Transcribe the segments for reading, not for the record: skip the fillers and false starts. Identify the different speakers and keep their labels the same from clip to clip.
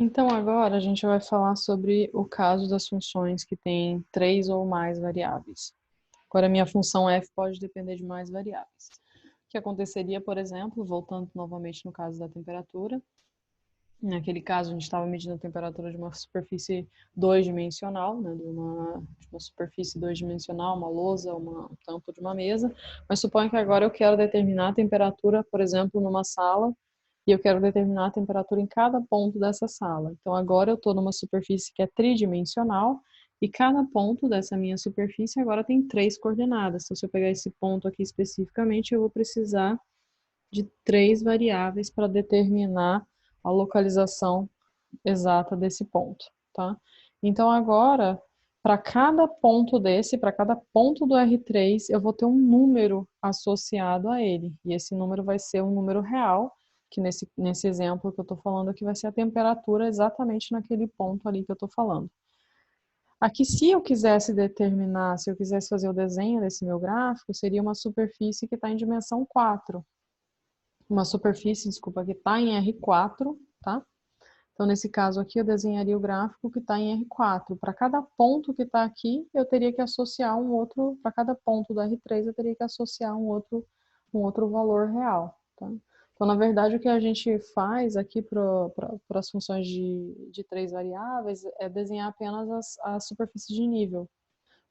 Speaker 1: Então, agora a gente vai falar sobre o caso das funções que têm 3 ou mais variáveis. Agora, a minha função f pode depender de mais variáveis. O que aconteceria, por exemplo, voltando novamente no caso da temperatura, naquele caso a gente estava medindo a temperatura de uma superfície dois-dimensional, né, de uma superfície dois-dimensional, uma lousa, uma tampa de uma mesa, mas suponha que agora eu quero determinar a temperatura, por exemplo, numa sala, e eu quero determinar a temperatura em cada ponto dessa sala. Então, agora eu estou numa superfície que é tridimensional e cada ponto dessa minha superfície agora tem 3 coordenadas. Então, se eu pegar esse ponto aqui especificamente, eu vou precisar de 3 variáveis para determinar a localização exata desse ponto, tá? Então, agora, para cada ponto desse, para cada ponto do R3, eu vou ter um número associado a ele. E esse número vai ser um número real, que nesse exemplo que eu estou falando aqui vai ser a temperatura exatamente naquele ponto ali que eu estou falando. Aqui, se eu quisesse determinar, se eu quisesse fazer o desenho desse meu gráfico, seria uma superfície que está em dimensão 4. Uma superfície, desculpa, que está em R4, tá? Então, nesse caso aqui, eu desenharia o gráfico que está em R4. Para cada ponto que está aqui, eu teria que associar um outro, para cada ponto do R3, eu teria que associar um outro valor real. Tá? Então, na verdade, o que a gente faz aqui para as funções de 3 variáveis é desenhar apenas as superfícies de nível.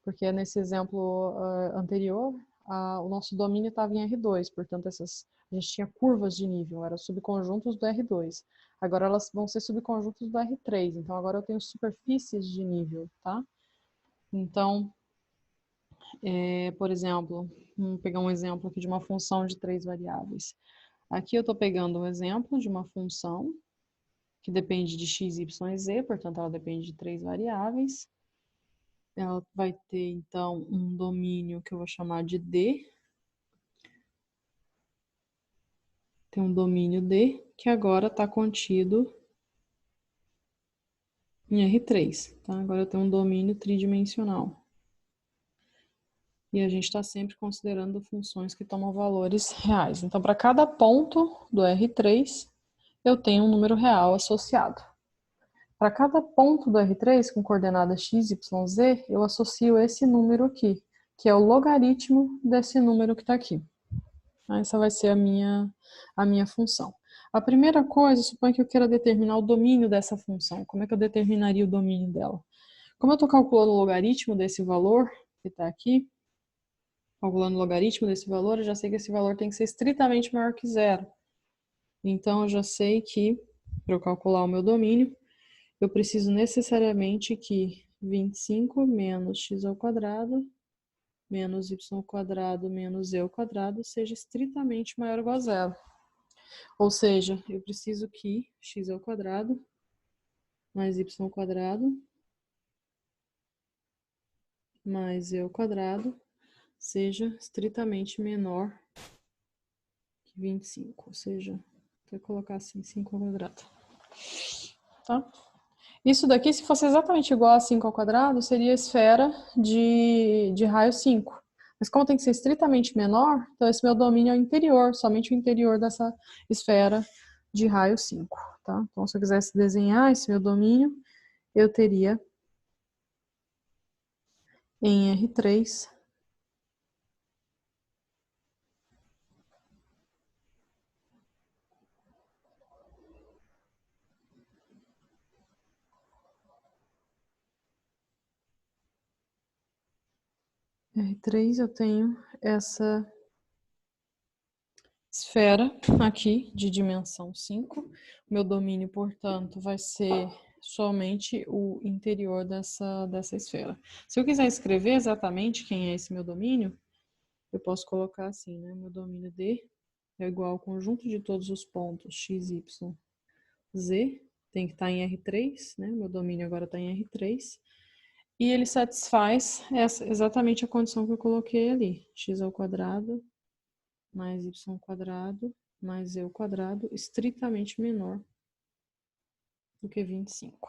Speaker 1: Porque nesse exemplo anterior, o nosso domínio estava em R2, portanto, a gente tinha curvas de nível, eram subconjuntos do R2. Agora elas vão ser subconjuntos do R3, então agora eu tenho superfícies de nível, tá? Então, por exemplo, vamos pegar um exemplo aqui de uma função de 3 variáveis. Aqui eu estou pegando um exemplo de uma função que depende de x, y e z, portanto ela depende de 3 variáveis. Ela vai ter, então, um domínio que eu vou chamar de D. Tem um domínio D, que agora está contido em R3. Tá? Agora eu tenho um domínio tridimensional. E a gente está sempre considerando funções que tomam valores reais. Então, para cada ponto do R3, eu tenho um número real associado. Para cada ponto do R3 com coordenadas x, y, z, eu associo esse número aqui, que é o logaritmo desse número que está aqui. Essa vai ser a minha função. A primeira coisa, suponha que eu queira determinar o domínio dessa função. Como é que eu determinaria o domínio dela? Como eu estou calculando o logaritmo desse valor, que está aqui, calculando o logaritmo desse valor, eu já sei que esse valor tem que ser estritamente maior que zero. Então, eu já sei que, para eu calcular o meu domínio, eu preciso necessariamente que 25 menos x ao quadrado menos y ao quadrado menos z ao quadrado seja estritamente maior ou igual a zero. Ou seja, eu preciso que x ao quadrado mais y ao quadrado mais z ao quadrado seja estritamente menor que 25. Ou seja, vou colocar assim, 5 ao quadrado. Tá? Isso daqui, se fosse exatamente igual a 5 ao quadrado, seria a esfera de raio 5. Mas como tem que ser estritamente menor, então esse meu domínio é o interior, somente o interior dessa esfera de raio 5. Tá? Então, se eu quisesse desenhar esse meu domínio, eu teria em R3 R3 eu tenho essa esfera aqui de dimensão 5. Meu domínio, portanto, vai ser somente o interior dessa esfera. Se eu quiser escrever exatamente quem é esse meu domínio, eu posso colocar assim, né? Meu domínio D é igual ao conjunto de todos os pontos x, y, z, tem que estar em R3, né? Meu domínio agora está em R3. E ele satisfaz exatamente a condição que eu coloquei ali. X ao quadrado mais y ao quadrado mais z ao quadrado estritamente menor do que 25.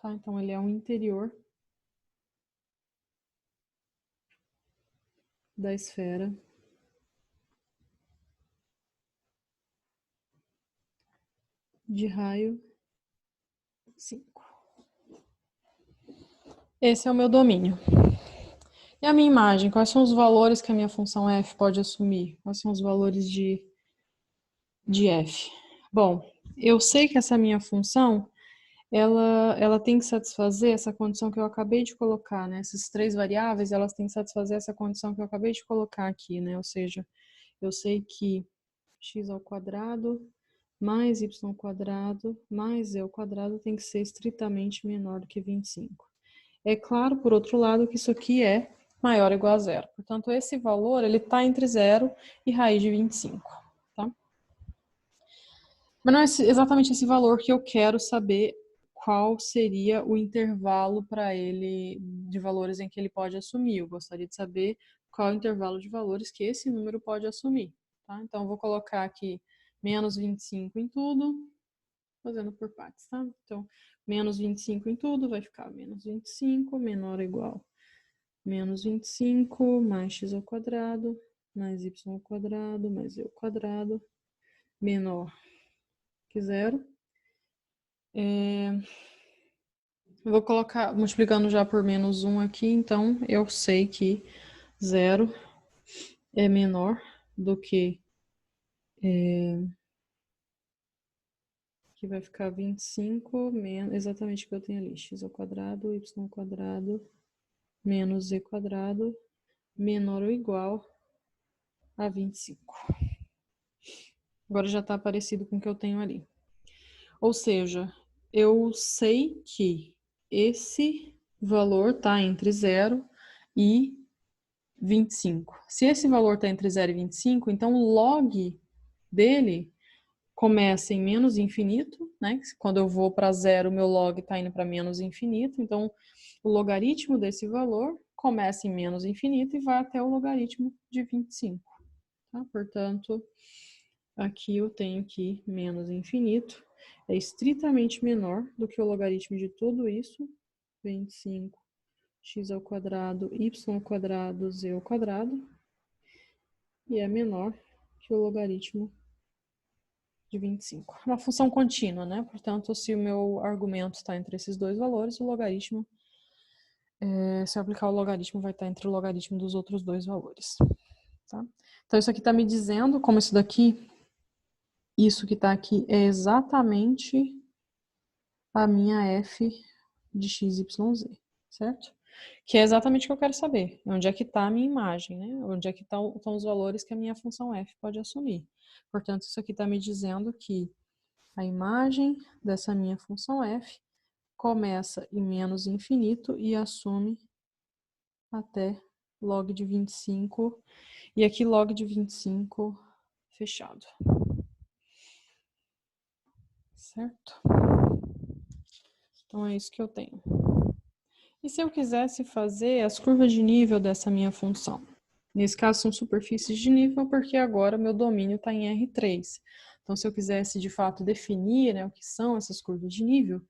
Speaker 1: Tá? Então, ele é um interior da esfera de raio 5. Esse é o meu domínio. E a minha imagem? Quais são os valores que a minha função f pode assumir? Quais são os valores de f? Bom, eu sei que essa minha função, ela tem que satisfazer essa condição que eu acabei de colocar, né? Essas três variáveis, elas têm que satisfazer essa condição que eu acabei de colocar aqui, né? Ou seja, eu sei que x ao quadrado mais y ao quadrado mais z ao quadrado tem que ser estritamente menor do que 25. É claro, por outro lado, que isso aqui é maior ou igual a zero. Portanto, esse valor ele está entre 0 e raiz de 25. Tá? Mas não é exatamente esse valor que eu quero saber qual seria o intervalo para ele de valores em que ele pode assumir. Eu gostaria de saber qual é o intervalo de valores que esse número pode assumir. Tá? Então, eu vou colocar aqui menos 25 em tudo, fazendo por partes. Tá? Então, menos 25 em tudo vai ficar menos 25, menor ou igual menos 25 mais x ao quadrado, mais y ao quadrado, mais z ao quadrado, menor que zero. Eu vou colocar, multiplicando já por menos 1 aqui, então eu sei que zero é menor do que vai ficar 25 menos, exatamente o que eu tenho ali, x ao quadrado, y ao quadrado, menos z quadrado, menor ou igual a 25. Agora já está parecido com o que eu tenho ali. Ou seja, eu sei que esse valor está entre 0 e 25. Se esse valor está entre 0 e 25, então o log dele começa em menos infinito, né? Quando eu vou para 0, meu log está indo para menos infinito. Então, o logaritmo desse valor começa em menos infinito e vai até o logaritmo de 25. Tá? Portanto, aqui eu tenho que menos infinito é estritamente menor do que o logaritmo de tudo isso, 25 x ao quadrado, y ao quadrado, z ao quadrado, e é menor que o logaritmo de 25. Uma função contínua, né? Portanto, se o meu argumento está entre esses dois valores, o logaritmo, se eu aplicar o logaritmo, vai estar entre o logaritmo dos outros dois valores. Tá? Então, isso aqui está me dizendo como isso que está aqui é exatamente a minha f de x, y, z, certo? Que é exatamente o que eu quero saber. Onde é que está a minha imagem, né? Onde é que estão os valores que a minha função f pode assumir. Portanto, isso aqui está me dizendo que a imagem dessa minha função f começa em menos infinito e assume até log de 25. E aqui log de 25 fechado. Certo? Então, é isso que eu tenho. E se eu quisesse fazer as curvas de nível dessa minha função? Nesse caso, são superfícies de nível, porque agora meu domínio está em R3. Então, se eu quisesse, de fato, definir, né, o que são essas curvas de nível,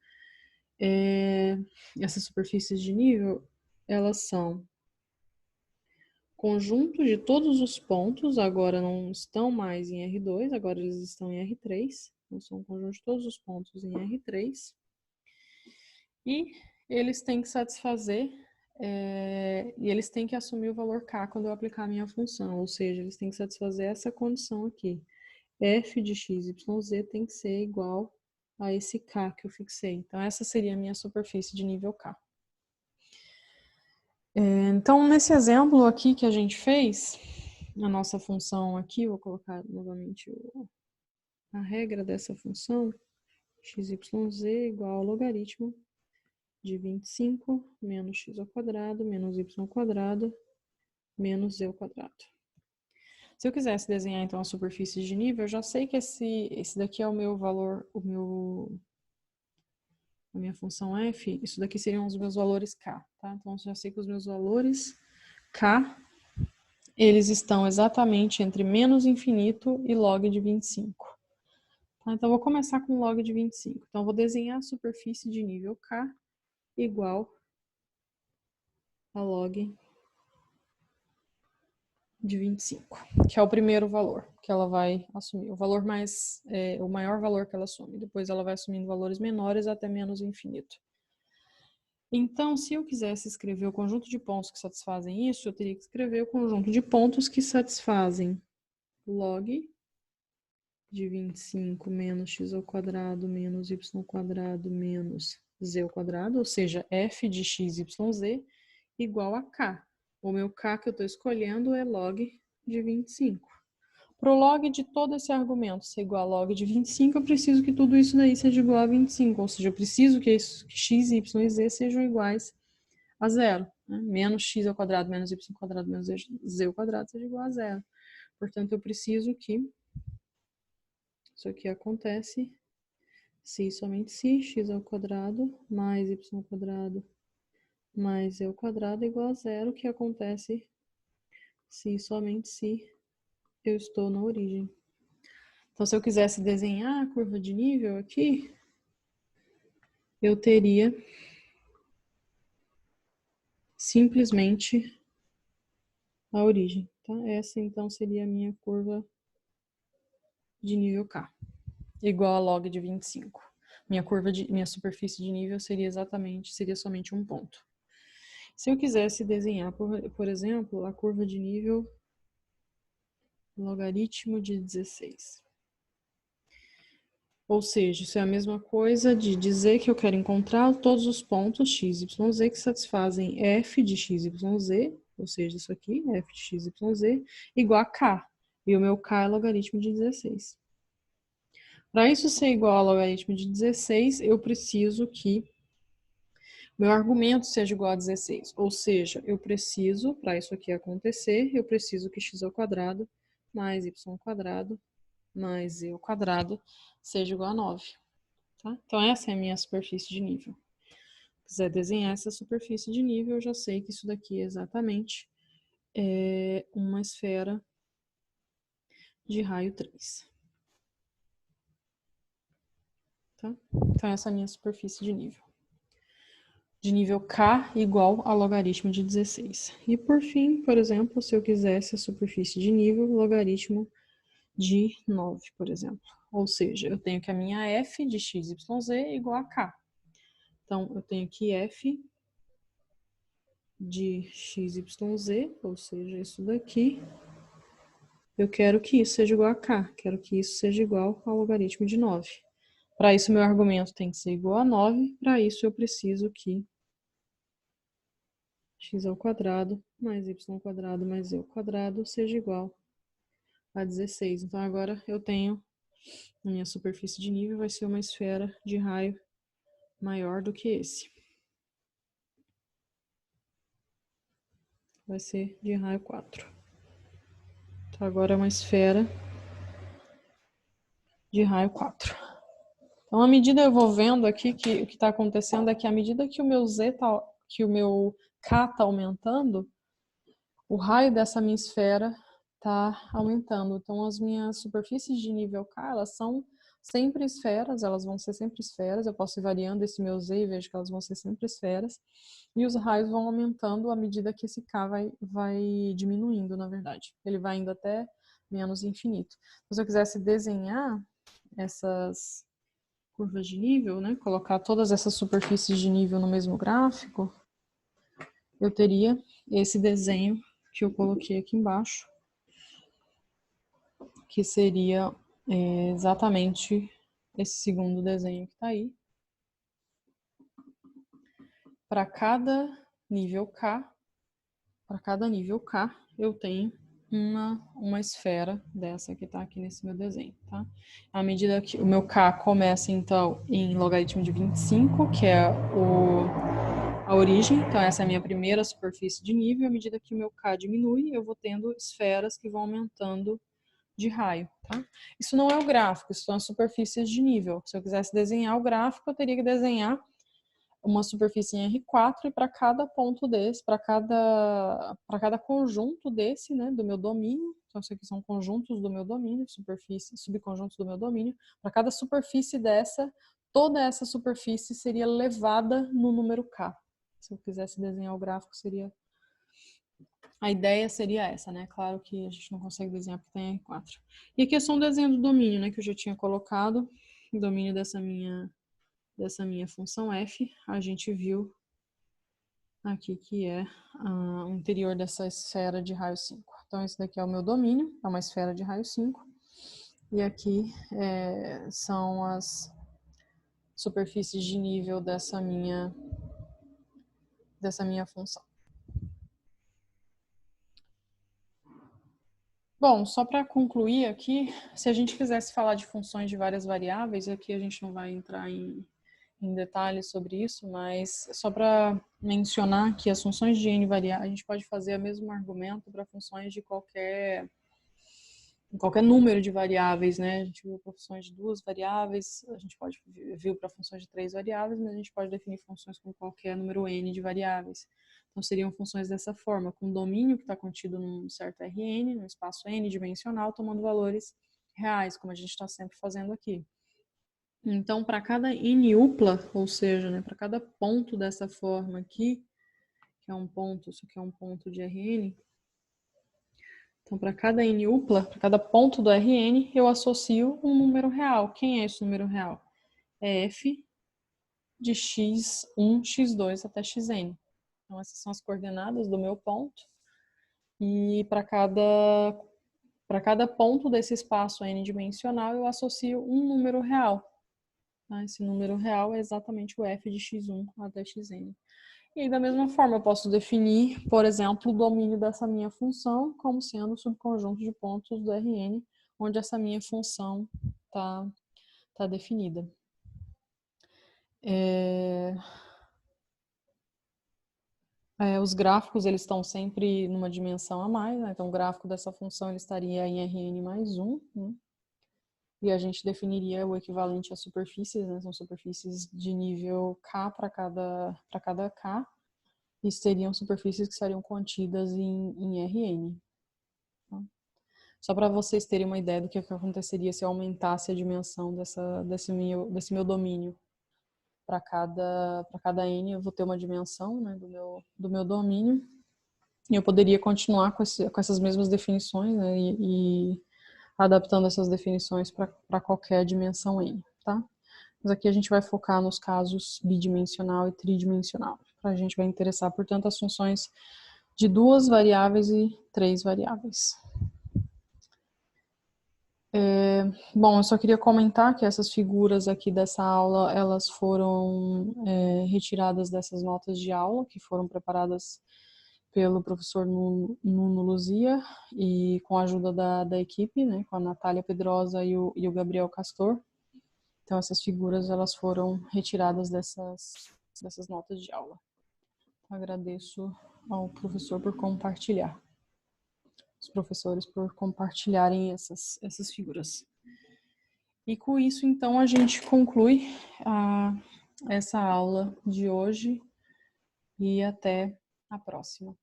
Speaker 1: essas superfícies de nível, elas são conjunto de todos os pontos, agora não estão mais em R2, agora eles estão em R3. Então, são um conjunto de todos os pontos em R3. E eles têm que satisfazer, e eles têm que assumir o valor K quando eu aplicar a minha função, ou seja, eles têm que satisfazer essa condição aqui. F de x, y, z tem que ser igual a esse K que eu fixei. Então, essa seria a minha superfície de nível K. Então, nesse exemplo aqui que a gente fez, a nossa função aqui, vou colocar novamente a regra dessa função, x, y, z igual ao logaritmo de 25 menos x ao quadrado menos y ao quadrado menos z ao quadrado. Se eu quisesse desenhar então a superfície de nível, eu já sei que esse daqui é o meu valor, a minha função f, isso daqui seriam os meus valores k, tá? Então, eu já sei que os meus valores k, eles estão exatamente entre menos infinito e log de 25. Tá? Então, eu vou começar com log de 25. Então, eu vou desenhar a superfície de nível k igual a log de 25, que é o primeiro valor que ela vai assumir, o maior valor que ela assume. Depois ela vai assumindo valores menores até menos infinito. Então, se eu quisesse escrever o conjunto de pontos que satisfazem isso, eu teria que escrever o conjunto de pontos que satisfazem log de 25 menos x ao quadrado menos y ao quadrado menos z ao quadrado, ou seja, f de x, y, z igual a k. O meu k que eu estou escolhendo é log de 25. Para o log de todo esse argumento ser igual a log de 25, eu preciso que tudo isso daí seja igual a 25, ou seja, eu preciso que x, y e z sejam iguais a zero. Né? Menos x ao quadrado menos y ao quadrado menos z ao quadrado seja igual a zero. Portanto, eu preciso que isso aqui acontece se somente se x ao quadrado mais y ao quadrado mais z ao quadrado é igual a zero, que acontece se somente se eu estou na origem. Então, se eu quisesse desenhar a curva de nível aqui, eu teria simplesmente a origem. Tá? Essa, então, seria a minha curva de nível K, igual a log de 25. Minha superfície de nível seria somente um ponto. Se eu quisesse desenhar, por exemplo, a curva de nível logaritmo de 16. Ou seja, isso é a mesma coisa de dizer que eu quero encontrar todos os pontos x, y, z que satisfazem f de x, y, z, ou seja, isso aqui, f de x, y, z, igual a k. E o meu k é logaritmo de 16. Para isso ser igual a logaritmo de 16, eu preciso que meu argumento seja igual a 16. Ou seja, eu preciso, para isso aqui acontecer, eu preciso que x ao quadrado mais y ao quadrado mais z ao quadrado seja igual a 9. Tá? Então, essa é a minha superfície de nível. Se quiser desenhar essa superfície de nível, eu já sei que isso daqui é exatamente uma esfera de raio 3. Tá? Então, essa é a minha superfície de nível. De nível K igual a logaritmo de 16. E, por fim, por exemplo, se eu quisesse a superfície de nível, logaritmo de 9, por exemplo. Ou seja, eu tenho que a minha f de x, y, z é igual a k. Então, eu tenho aqui f de x, y, z, ou seja, isso daqui. Eu quero que isso seja igual a k. Quero que isso seja igual ao logaritmo de 9. Para isso, meu argumento tem que ser igual a 9. Para isso, eu preciso que x ao quadrado mais y ao quadrado mais z ao quadrado seja igual a 16. Então, agora eu tenho a minha superfície de nível vai ser uma esfera de raio maior do que esse. Vai ser de raio 4. Então, agora é uma esfera de raio 4. Então, à medida eu vou vendo aqui que o que está acontecendo é que à medida que o meu que o meu K está aumentando, o raio dessa minha esfera está aumentando. Então, as minhas superfícies de nível K, elas são sempre esferas, elas vão ser sempre esferas. Eu posso ir variando esse meu Z e vejo que elas vão ser sempre esferas. E os raios vão aumentando à medida que esse K vai diminuindo, na verdade. Ele vai indo até menos infinito. Então, se eu quisesse desenhar essas curvas de nível, né, colocar todas essas superfícies de nível no mesmo gráfico, eu teria esse desenho que eu coloquei aqui embaixo, que seria exatamente esse segundo desenho que está aí. Para cada nível K, eu tenho uma esfera dessa que está aqui nesse meu desenho, tá? À medida que o meu K começa, então, em logaritmo de 25, que é a origem, então essa é a minha primeira superfície de nível, à medida que o meu K diminui, eu vou tendo esferas que vão aumentando de raio, tá? Isso não é o gráfico, isso são as superfícies de nível. Se eu quisesse desenhar o gráfico, eu teria que desenhar uma superfície em R4 e para cada ponto desse, para cada conjunto desse, né, do meu domínio, então isso aqui são conjuntos do meu domínio, subconjuntos do meu domínio, para cada superfície dessa, toda essa superfície seria levada no número K. Se eu quisesse desenhar o gráfico, seria A ideia seria essa, né? Claro que a gente não consegue desenhar porque tem R4. E aqui é só um desenho do domínio, né? Que eu já tinha colocado. O domínio dessa minha função f. A gente viu aqui que é o interior dessa esfera de raio 5. Então, esse daqui é o meu domínio. É uma esfera de raio 5. E aqui são as superfícies de nível dessa minha função. Bom, só para concluir aqui, se a gente quisesse falar de funções de várias variáveis, aqui a gente não vai entrar em detalhes sobre isso, mas só para mencionar que as funções de n variáveis, a gente pode fazer o mesmo argumento para funções de qualquer número de variáveis, né? A gente viu para funções de 2 variáveis, a gente pode viu para funções de 3 variáveis, mas a gente pode definir funções com qualquer número n de variáveis. Então, seriam funções dessa forma, com domínio que está contido num certo Rn, num espaço n dimensional, tomando valores reais, como a gente está sempre fazendo aqui. Então, para cada n upla, ou seja, né, para cada ponto dessa forma aqui, que é um ponto, isso aqui é um ponto de Rn, então, para cada n upla, para cada ponto do Rn, eu associo um número real. Quem é esse número real? É f de x1, x2 até xn. Então, essas são as coordenadas do meu ponto. E para cada ponto desse espaço n-dimensional, eu associo um número real. Esse número real é exatamente o f de x1 até xn. E aí, da mesma forma, eu posso definir, por exemplo, o domínio dessa minha função como sendo o subconjunto de pontos do Rn, onde essa minha função tá definida. Os gráficos, eles estão sempre numa dimensão a mais, né? Então, o gráfico dessa função ele estaria em Rn mais 1, né? E a gente definiria o equivalente às superfícies, né? São superfícies de nível K para cada K, e seriam superfícies que estariam contidas em Rn. Tá? Só para vocês terem uma ideia do que aconteceria se eu aumentasse a dimensão desse meu domínio. Para cada n eu vou ter uma dimensão, né, do meu domínio, e eu poderia continuar com essas mesmas definições, né, e adaptando essas definições para qualquer dimensão n, tá? Mas aqui a gente vai focar nos casos bidimensional e tridimensional. A gente vai interessar, portanto, as funções de 2 variáveis e 3 variáveis. Bom, eu só queria comentar que essas figuras aqui dessa aula, elas foram retiradas dessas notas de aula, que foram preparadas pelo professor Nuno Luzia, e com a ajuda da equipe, né, com a Natália Pedrosa e o Gabriel Castor. Então, essas figuras, elas foram retiradas dessas notas de aula. Agradeço ao professor por compartilhar, os professores por compartilharem essas figuras. E com isso, então, a gente conclui essa aula de hoje e até a próxima.